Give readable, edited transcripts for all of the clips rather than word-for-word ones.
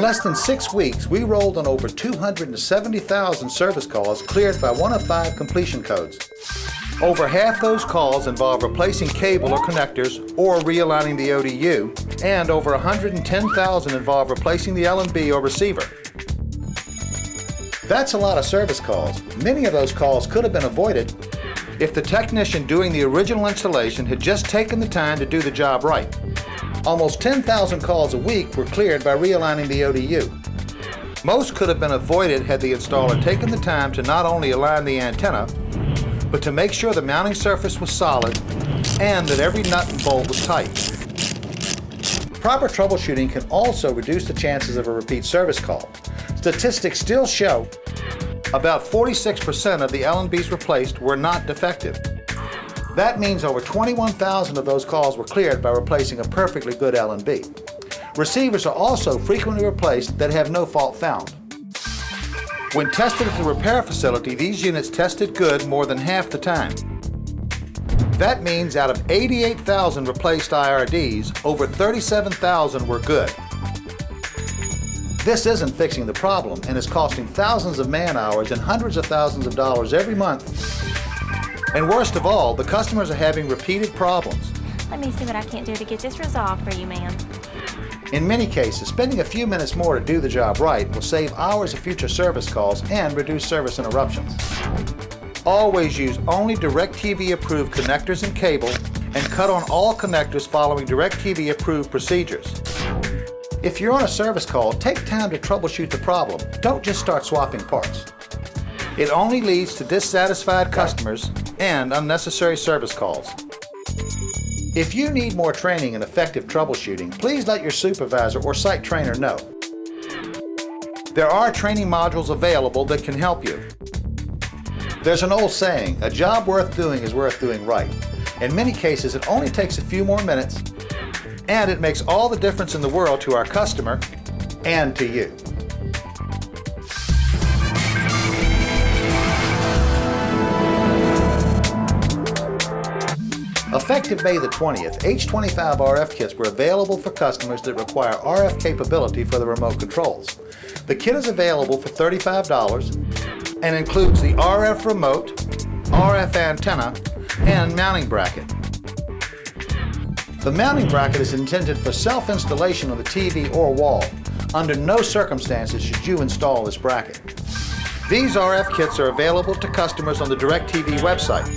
In less than 6 weeks, we rolled on over 270,000 service calls cleared by one of 5 completion codes. Over half those calls involve replacing cable or connectors or realigning the ODU, and over 110,000 involve replacing the L&B or receiver. That's a lot of service calls. Many of those calls could have been avoided if the technician doing the original installation had just taken the time to do the job right. Almost 10,000 calls a week were cleared by realigning the ODU. Most could have been avoided had the installer taken the time to not only align the antenna, but to make sure the mounting surface was solid and that every nut and bolt was tight. Proper troubleshooting can also reduce the chances of a repeat service call. Statistics still show about 46% of the L&Bs replaced were not defective. That means over 21,000 of those calls were cleared by replacing a perfectly good L&B. Receivers are also frequently replaced that have no fault found. When tested at the repair facility, these units tested good more than half the time. That means out of 88,000 replaced IRDs, over 37,000 were good. This isn't fixing the problem and is costing thousands of man-hours and hundreds of thousands of dollars every month. And worst of all, the customers are having repeated problems. Let me see what I can do to get this resolved for you, ma'am. In many cases, spending a few minutes more to do the job right will save hours of future service calls and reduce service interruptions. Always use only Directv approved connectors and cable, and cut on all connectors following Directv approved procedures. If you're on a service call, take time to troubleshoot the problem. Don't just start swapping parts. It only leads to dissatisfied customers and unnecessary service calls. If you need more training and effective troubleshooting, please let your supervisor or site trainer know. There are training modules available that can help you. There's an old saying, a job worth doing is worth doing right. In many cases, it only takes a few more minutes, and it makes all the difference in the world to our customer and to you. Effective May the 20th, H25 RF kits were available for customers that require RF capability for the remote controls. The kit is available for $35 and includes the RF remote, RF antenna, and mounting bracket. The mounting bracket is intended for self-installation on the TV or wall. Under no circumstances should you install this bracket. These RF kits are available to customers on the Directv website.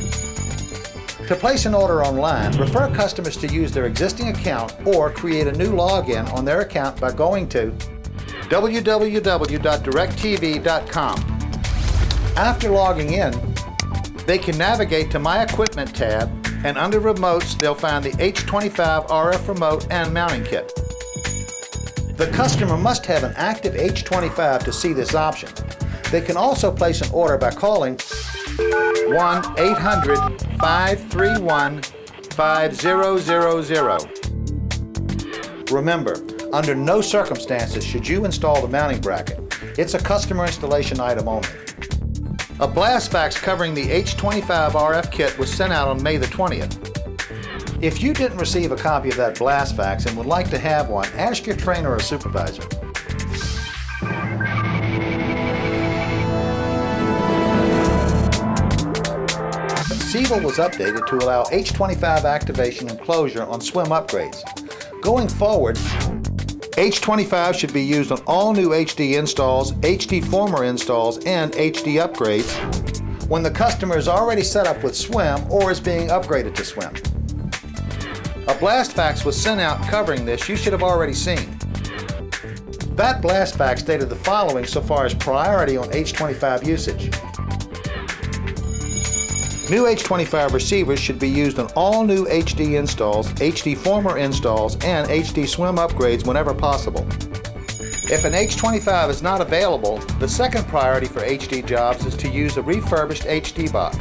To place an order online, refer customers to use their existing account or create a new login on their account by going to www.directv.com. After logging in, they can navigate to My Equipment tab, and under Remotes, they'll find the H25 RF remote and mounting kit. The customer must have an active H25 to see this option. They can also place an order by calling 1-800-531-5000. Remember, under no circumstances should you install the mounting bracket. It's a customer installation item only. A blast fax covering the H25 RF kit was sent out on May the 20th. If you didn't receive a copy of that blast fax and would like to have one, ask your trainer or supervisor. Siebel was updated to allow H25 activation and closure on swim upgrades. Going forward, H25 should be used on all new HD installs, HD former installs, and HD upgrades when the customer is already set up with swim or is being upgraded to swim. A blast fax was sent out covering this you should have already seen. That blast fax stated the following so far as priority on H25 usage. New H25 receivers should be used on all new HD installs, HD former installs, and HD swim upgrades whenever possible. If an H25 is not available, the second priority for HD jobs is to use a refurbished HD box.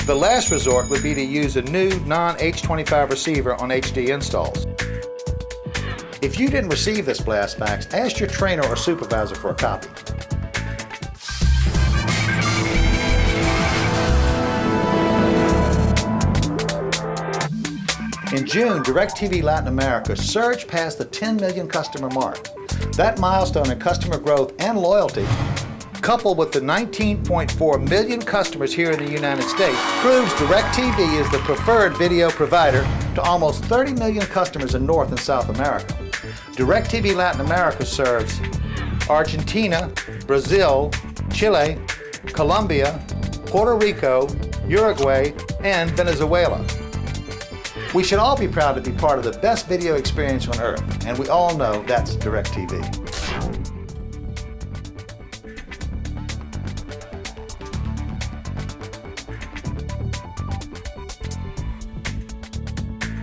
The last resort would be to use a new non-H25 receiver on HD installs. If you didn't receive this blast fax, ask your trainer or supervisor for a copy. In June, Directv Latin America surged past the 10 million customer mark. That milestone in customer growth and loyalty, coupled with the 19.4 million customers here in the United States, proves DirecTV is the preferred video provider to almost 30 million customers in North and South America. DirecTV Latin America serves Argentina, Brazil, Chile, Colombia, Puerto Rico, Uruguay, and Venezuela. We should all be proud to be part of the best video experience on earth, and we all know that's DirecTV.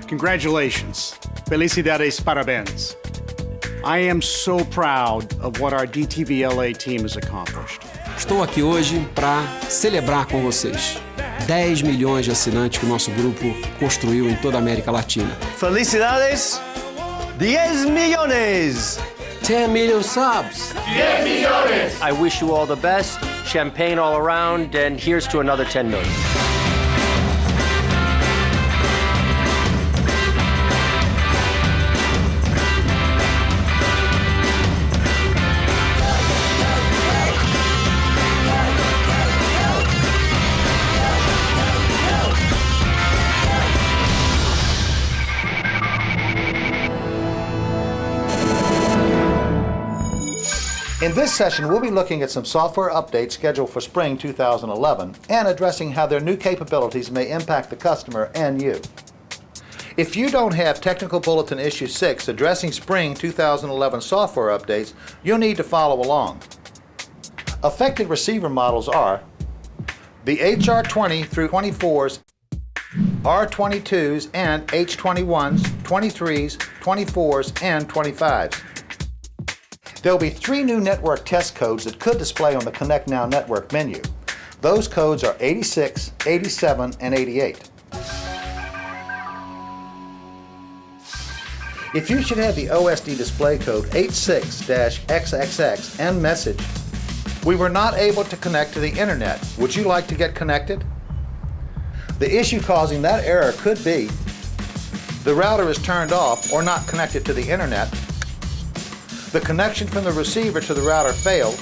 Congratulations. Felicidades, parabéns. I am so proud of what our DTV LA team has accomplished. Estou aqui hoje para celebrar com vocês 10 milhões de assinantes que o nosso grupo construiu em toda a América Latina. Felicidades, 10 millones! 10 million subs! 10 millones! I wish you all the best, champagne all around, and here's to another 10 million. In this session, we'll be looking at some software updates scheduled for spring 2011 and addressing how their new capabilities may impact the customer and you. If you don't have Technical Bulletin Issue 6 addressing spring 2011 software updates, you'll need to follow along. Affected receiver models are the HR20 through 24s, R22s, and H21s, 23s, 24s, and 25s. There will be 3 new network test codes that could display on the Connect Now network menu. Those codes are 86, 87, and 88. If you should have the OSD display code 86-XXX and message, "We were not able to connect to the internet. Would you like to get connected?" The issue causing that error could be the router is turned off or not connected to the internet, the connection from the receiver to the router failed,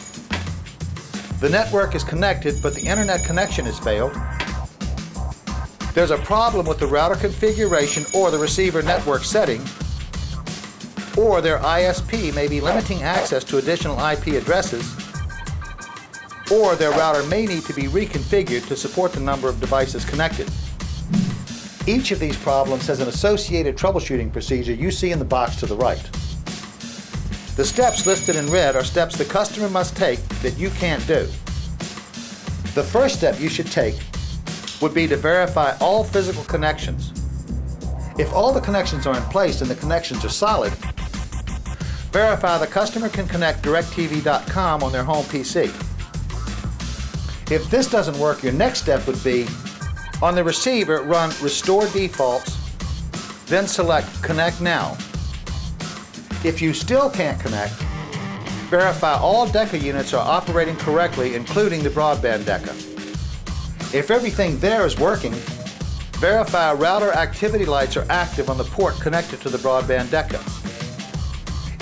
the network is connected but the internet connection has failed, there's a problem with the router configuration or the receiver network setting, or their ISP may be limiting access to additional IP addresses, or their router may need to be reconfigured to support the number of devices connected. Each of these problems has an associated troubleshooting procedure you see in the box to the right. The steps listed in red are steps the customer must take that you can't do. The first step you should take would be to verify all physical connections. If all the connections are in place and the connections are solid, verify the customer can connect directv.com on their home PC. If this doesn't work, your next step would be, on the receiver, run Restore Defaults, then select Connect Now. If you still can't connect, verify all Decca units are operating correctly, including the broadband Decca. If everything there is working, verify router activity lights are active on the port connected to the broadband Decca.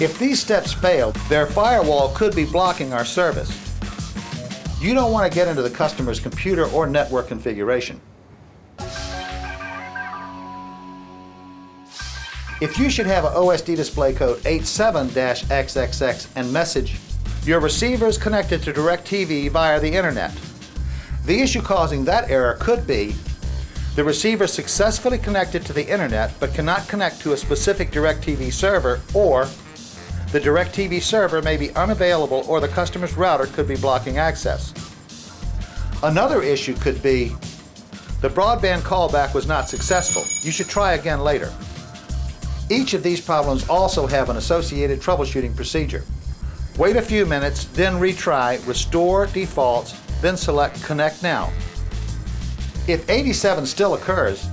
If these steps fail, their firewall could be blocking our service. You don't want to get into the customer's computer or network configuration. If you should have an OSD display code 87-XXX and message, your receiver is connected to DirecTV via the internet. The issue causing that error could be the receiver successfully connected to the internet but cannot connect to a specific DirecTV server, or the DirecTV server may be unavailable or the customer's router could be blocking access. Another issue could be the broadband callback was not successful. You should try again later. Each of these problems also have an associated troubleshooting procedure. Wait a few minutes, then retry Restore Defaults, then select Connect Now. If 87 still occurs,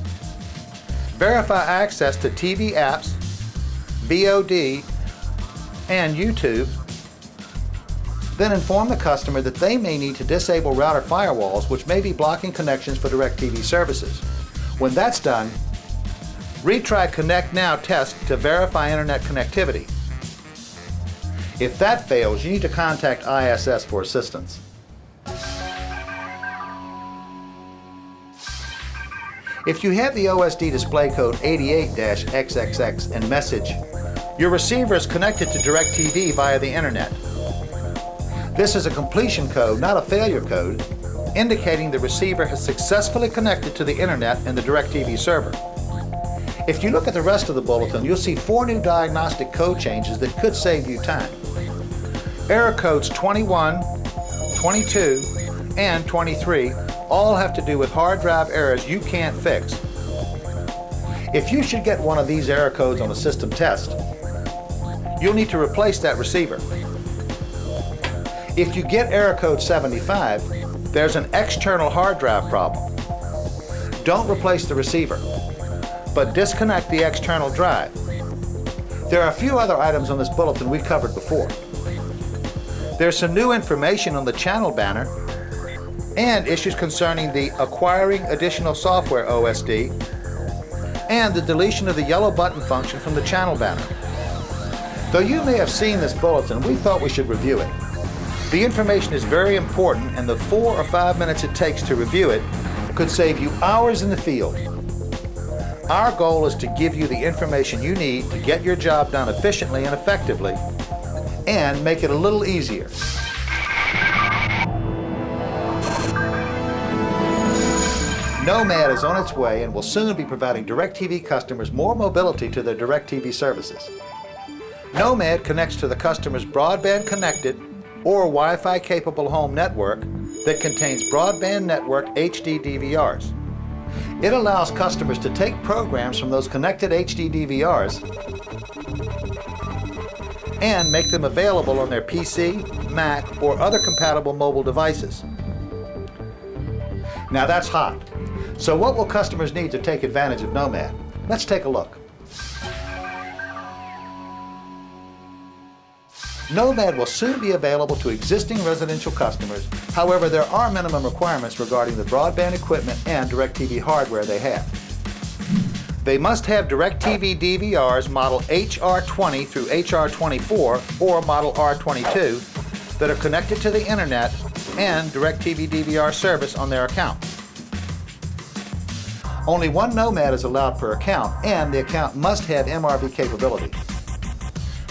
verify access to TV apps, VOD, and YouTube, then inform the customer that they may need to disable router firewalls, which may be blocking connections for DirecTV services. When that's done, retry Connect Now test to verify internet connectivity. If that fails, you need to contact ISS for assistance. If you have the OSD display code 88-XXX and message, your receiver is connected to Directv via the internet. This is a completion code, not a failure code, indicating the receiver has successfully connected to the internet and the Directv server. If you look at the rest of the bulletin, you'll see 4 new diagnostic code changes that could save you time. Error codes 21, 22, and 23 all have to do with hard drive errors you can't fix. If you should get one of these error codes on a system test, you'll need to replace that receiver. If you get error code 75, there's an external hard drive problem. Don't replace the receiver, but disconnect the external drive. There are a few other items on this bulletin we covered before. There's some new information on the channel banner and issues concerning the acquiring additional software OSD and the deletion of the yellow button function from the channel banner. Though you may have seen this bulletin, we thought we should review it. The information is very important, and the 4 or 5 minutes it takes to review it could save you hours in the field. Our goal is to give you the information you need to get your job done efficiently and effectively and make it a little easier. Nomad is on its way and will soon be providing DirecTV customers more mobility to their DirecTV services. Nomad connects to the customer's broadband connected or Wi-Fi capable home network that contains broadband network HD DVRs. It allows customers to take programs from those connected HD DVRs and make them available on their PC, Mac, or other compatible mobile devices. Now that's hot. So what will customers need to take advantage of Nomad? Let's take a look. Nomad will soon be available to existing residential customers. However, there are minimum requirements regarding the broadband equipment and DirecTV hardware they have. They must have DirecTV DVRs model HR20 through HR24 or model R22 that are connected to the internet and DirecTV DVR service on their account. Only one Nomad is allowed per account, and the account must have MRV capability.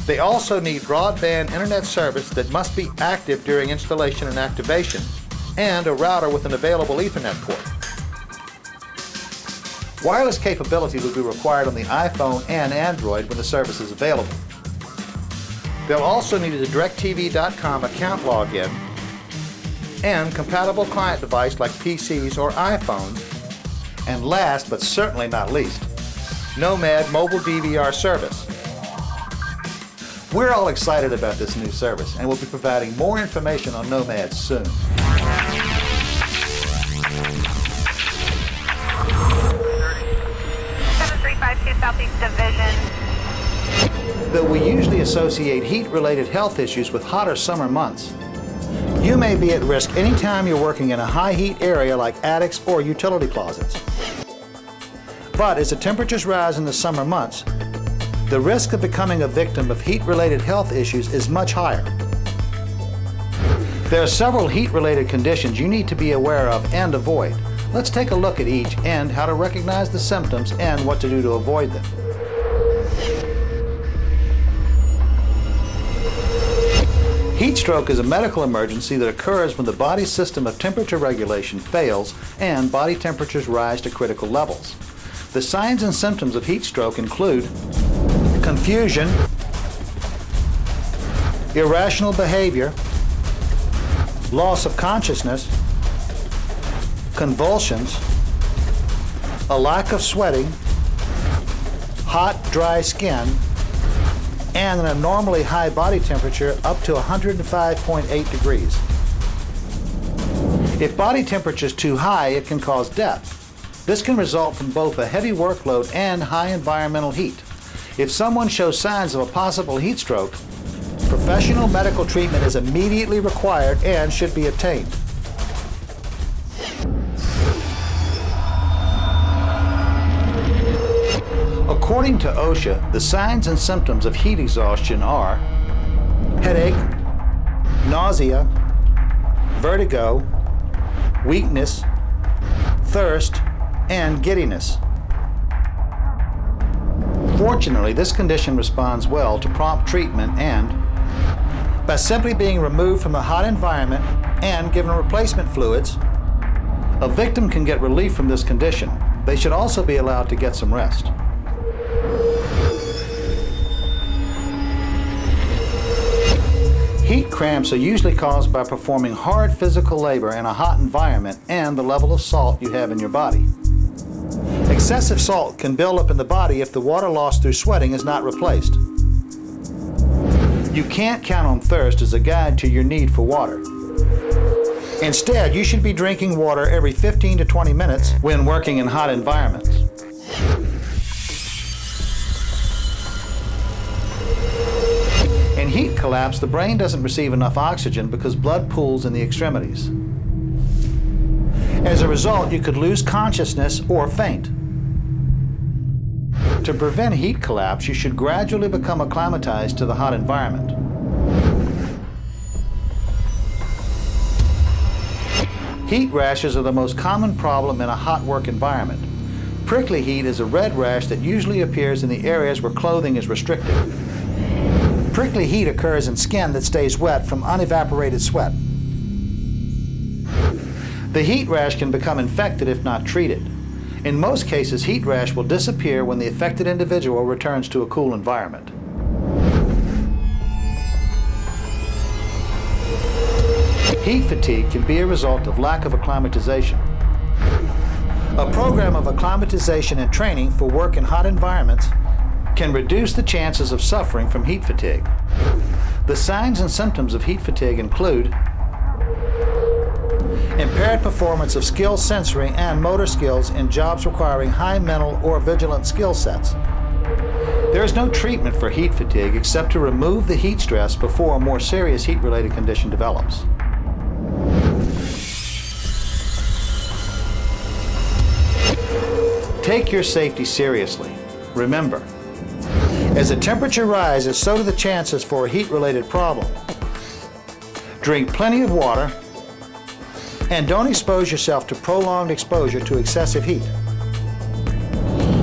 They also need broadband internet service that must be active during installation and activation, and a router with an available Ethernet port. Wireless capability will be required on the iPhone and Android when the service is available. They'll also need a DirecTV.com account login and compatible client device like PCs or iPhones, and last but certainly not least, Nomad mobile DVR service. We're all excited about this new service, and we'll be providing more information on Nomad soon. 7352 Southeast Division. Though we usually associate heat-related health issues with hotter summer months, you may be at risk anytime you're working in a high heat area like attics or utility closets. But as the temperatures rise in the summer months, the risk of becoming a victim of heat-related health issues is much higher. There are several heat-related conditions you need to be aware of and avoid. Let's take a look at each and how to recognize the symptoms and what to do to avoid them. Heat stroke is a medical emergency that occurs when the body's system of temperature regulation fails and body temperatures rise to critical levels. The signs and symptoms of heat stroke include confusion, irrational behavior, loss of consciousness, convulsions, a lack of sweating, hot, dry skin, and an abnormally high body temperature up to 105.8 degrees. If body temperature is too high, it can cause death. This can result from both a heavy workload and high environmental heat. If someone shows signs of a possible heat stroke, professional medical treatment is immediately required and should be obtained. According to OSHA, the signs and symptoms of heat exhaustion are headache, nausea, vertigo, weakness, thirst, and giddiness. Fortunately, this condition responds well to prompt treatment, and by simply being removed from the hot environment and given replacement fluids, a victim can get relief from this condition. They should also be allowed to get some rest. Heat cramps are usually caused by performing hard physical labor in a hot environment and the level of salt you have in your body. Excessive salt can build up in the body if the water lost through sweating is not replaced. You can't count on thirst as a guide to your need for water. Instead, you should be drinking water every 15 to 20 minutes when working in hot environments. In heat collapse, the brain doesn't receive enough oxygen because blood pools in the extremities. As a result, you could lose consciousness or faint. To prevent heat collapse, you should gradually become acclimatized to the hot environment. Heat rashes are the most common problem in a hot work environment. Prickly heat is a red rash that usually appears in the areas where clothing is restricted. Prickly heat occurs in skin that stays wet from unevaporated sweat. The heat rash can become infected if not treated. In most cases, heat rash will disappear when the affected individual returns to a cool environment. Heat fatigue can be a result of lack of acclimatization. A program of acclimatization and training for work in hot environments can reduce the chances of suffering from heat fatigue. The signs and symptoms of heat fatigue include impaired performance of skill sensory and motor skills in jobs requiring high mental or vigilant skill sets. There is no treatment for heat fatigue except to remove the heat stress before a more serious heat-related condition develops. Take your safety seriously. Remember, as the temperature rises, so do the chances for a heat-related problem. Drink plenty of water, and don't expose yourself to prolonged exposure to excessive heat.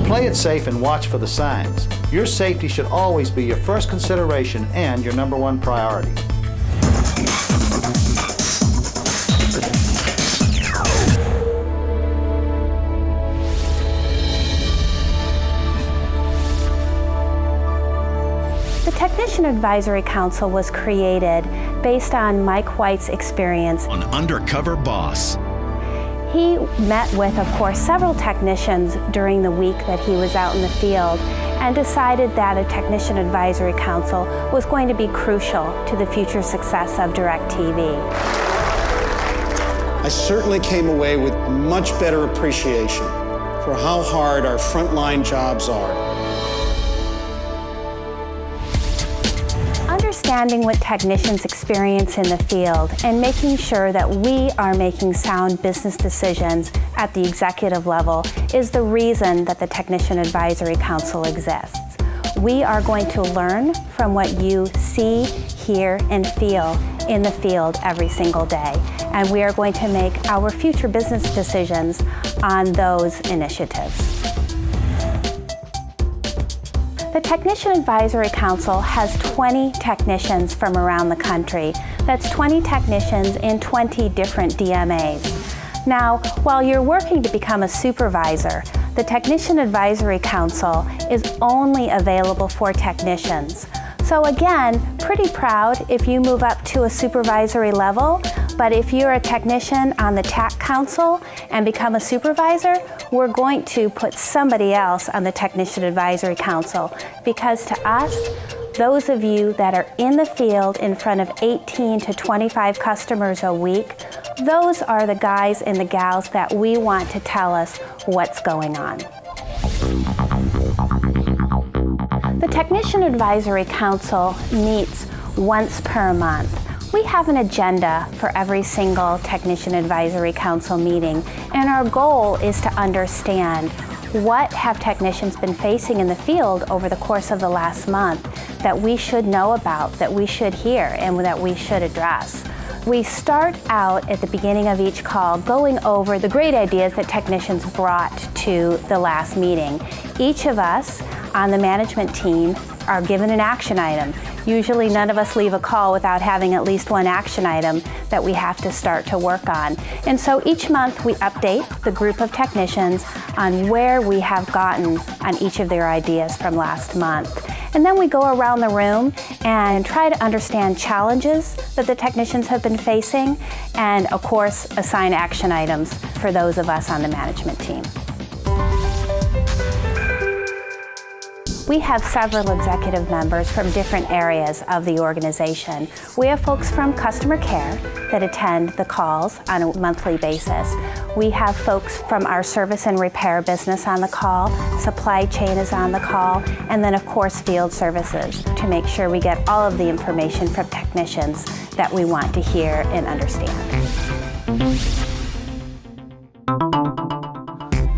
Play it safe and watch for the signs. Your safety should always be your first consideration and your #1 priority. The Technician Advisory Council was created based on Mike White's experience. On Undercover Boss. He met with, of course, several technicians during the week that he was out in the field and decided that a Technician Advisory Council was going to be crucial to the future success of Directv. I certainly came away with a much better appreciation for how hard our frontline jobs are. Understanding what technicians experience in the field and making sure that we are making sound business decisions at the executive level is the reason that the Technician Advisory Council exists. We are going to learn from what you see, hear, and feel in the field every single day, and we are going to make our future business decisions on those initiatives. The Technician Advisory Council has 20 technicians from around the country. That's 20 technicians in 20 different DMAs. Now, while you're working to become a supervisor, the Technician Advisory Council is only available for technicians. So again, pretty proud if you move up to a supervisory level, but if you're a technician on the TAC Council and become a supervisor, we're going to put somebody else on the Technician Advisory Council, because to us, those of you that are in the field in front of 18 to 25 customers a week, those are the guys and the gals that we want to tell us what's going on. The Technician Advisory Council meets once per month. We have an agenda for every single Technician Advisory Council meeting, and our goal is to understand What have technicians been facing in the field over the course of the last month that we should know about, that we should hear, and that we should address? We start out at the beginning of each call going over the great ideas that technicians brought to the last meeting. Each of us on the management team are given an action item. Usually none of us leave a call without having at least one action item that we have to start to work on. And so each month we update the group of technicians on where we have gotten on each of their ideas from last month. And then we go around the room and try to understand challenges that the technicians have been facing and, of course, assign action items for those of us on the management team. We have several executive members from different areas of the organization. We have folks from customer care that attend the calls on a monthly basis. We have folks from our service and repair business on the call, supply chain is on the call, and then of course field services to make sure we get all of the information from technicians that we want to hear and understand.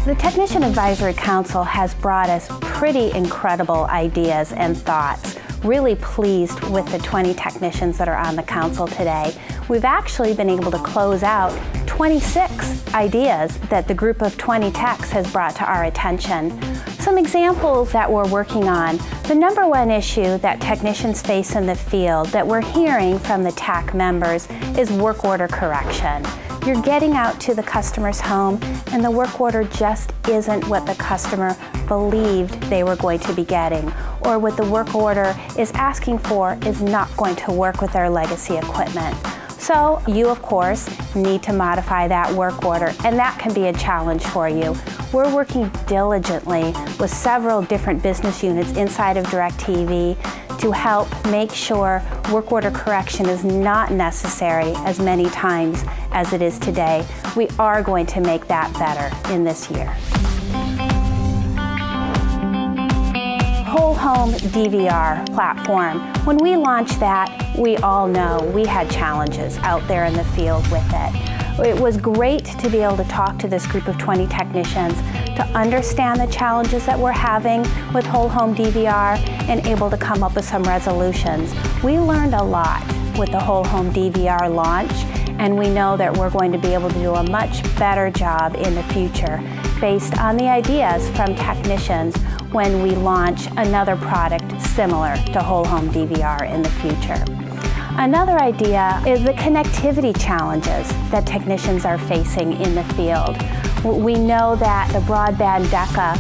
The Technician Advisory Council has brought us pretty incredible ideas and thoughts. Really pleased with the 20 technicians that are on the council today. We've actually been able to close out 26 ideas that the group of 20 techs has brought to our attention. Some examples that we're working on. The number one issue that technicians face in the field that we're hearing from the tech members is work order correction. You're getting out to the customer's home and the work order just isn't what the customer believed they were going to be getting, or what the work order is asking for is not going to work with their legacy equipment. So you, of course, need to modify that work order, and that can be a challenge for you. We're working diligently with several different business units inside of Directv to help make sure work order correction is not necessary as many times as it is today. We are going to make that better in this year. Whole home DVR platform. When we launched that, we all know we had challenges out there in the field with it. It was great to be able to talk to this group of 20 technicians to understand the challenges that we're having with whole home DVR and able to come up with some resolutions. We learned a lot with the whole home DVR launch, and we know that we're going to be able to do a much better job in the future based on the ideas from technicians when we launch another product similar to whole home DVR in the future. Another idea is the connectivity challenges that technicians are facing in the field. We know that the broadband DECA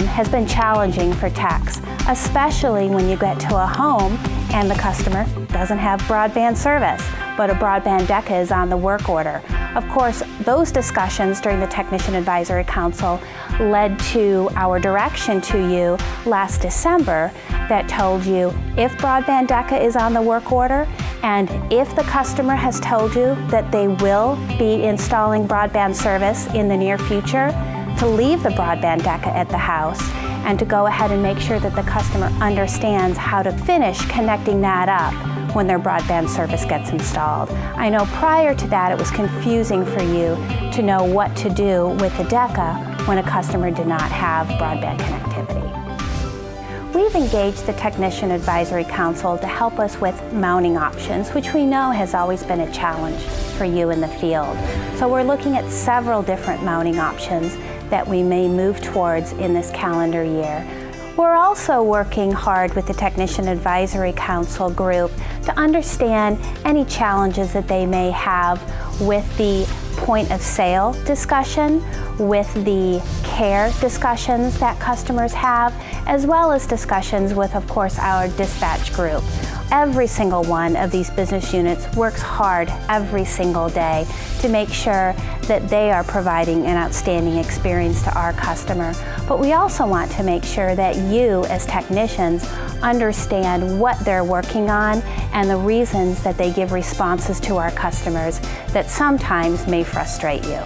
has been challenging for techs, especially when you get to a home and the customer doesn't have broadband service, but a broadband DECA is on the work order. Of course, those discussions during the Technician Advisory Council led to our direction to you last December that told you if broadband DECA is on the work order and if the customer has told you that they will be installing broadband service in the near future, to leave the broadband DECA at the house and to go ahead and make sure that the customer understands how to finish connecting that up when their broadband service gets installed. I know prior to that it was confusing for you to know what to do with the DECA when a customer did not have broadband connectivity. We've engaged the Technician Advisory Council to help us with mounting options, which we know has always been a challenge for you in the field. So we're looking at several different mounting options that we may move towards in this calendar year. We're also working hard with the Technician Advisory Council group to understand any challenges that they may have with the point of sale discussion, with the care discussions that customers have, as well as discussions with, of course, our dispatch group. Every single one of these business units works hard every single day to make sure that they are providing an outstanding experience to our customer. But we also want to make sure that you, as technicians, understand what they're working on and the reasons that they give responses to our customers that sometimes may frustrate you.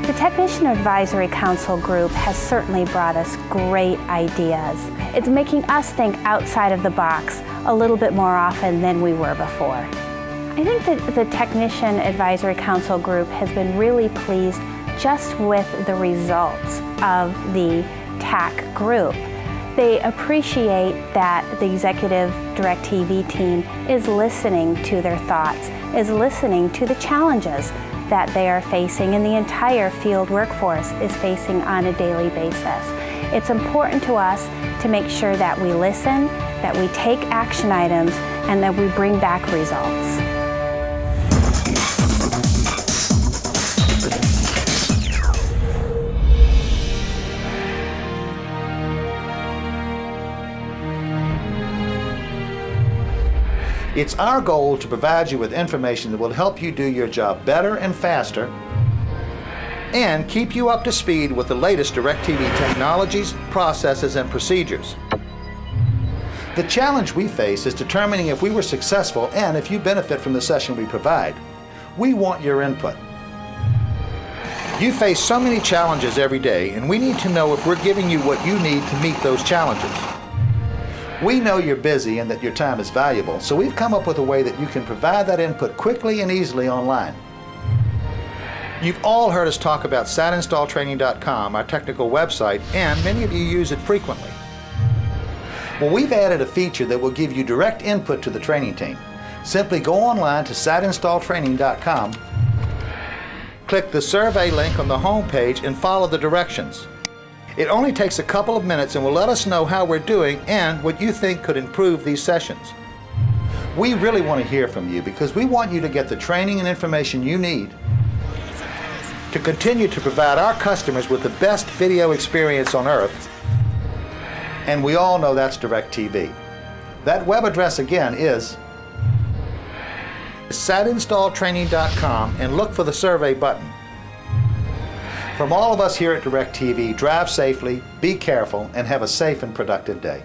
The Technician Advisory Council group has certainly brought us great ideas. It's making us think outside of the box a little bit more often than we were before. I think that the Technician Advisory Council group has been really pleased just with the results of the TAC group. They appreciate that the executive Directv team is listening to their thoughts, is listening to the challenges that they are facing and the entire field workforce is facing on a daily basis. It's important to us to make sure that we listen, that we take action items, and that we bring back results. It's our goal to provide you with information that will help you do your job better and faster and keep you up to speed with the latest Directv technologies, processes, and procedures. The challenge we face is determining if we were successful and if you benefit from the session we provide. We want your input. You face so many challenges every day, and we need to know if we're giving you what you need to meet those challenges. We know you're busy and that your time is valuable, so we've come up with a way that you can provide that input quickly and easily online. You've all heard us talk about satinstalltraining.com, our technical website, and many of you use it frequently. Well, we've added a feature that will give you direct input to the training team. Simply go online to satinstalltraining.com, click the survey link on the home page, and follow the directions. It only takes a couple of minutes and will let us know how we're doing and what you think could improve these sessions. We really want to hear from you because we want you to get the training and information you need to continue to provide our customers with the best video experience on earth. And we all know that's Directv. That web address again is satinstalltraining.com and look for the survey button. From all of us here at Directv, drive safely, be careful, and have a safe and productive day.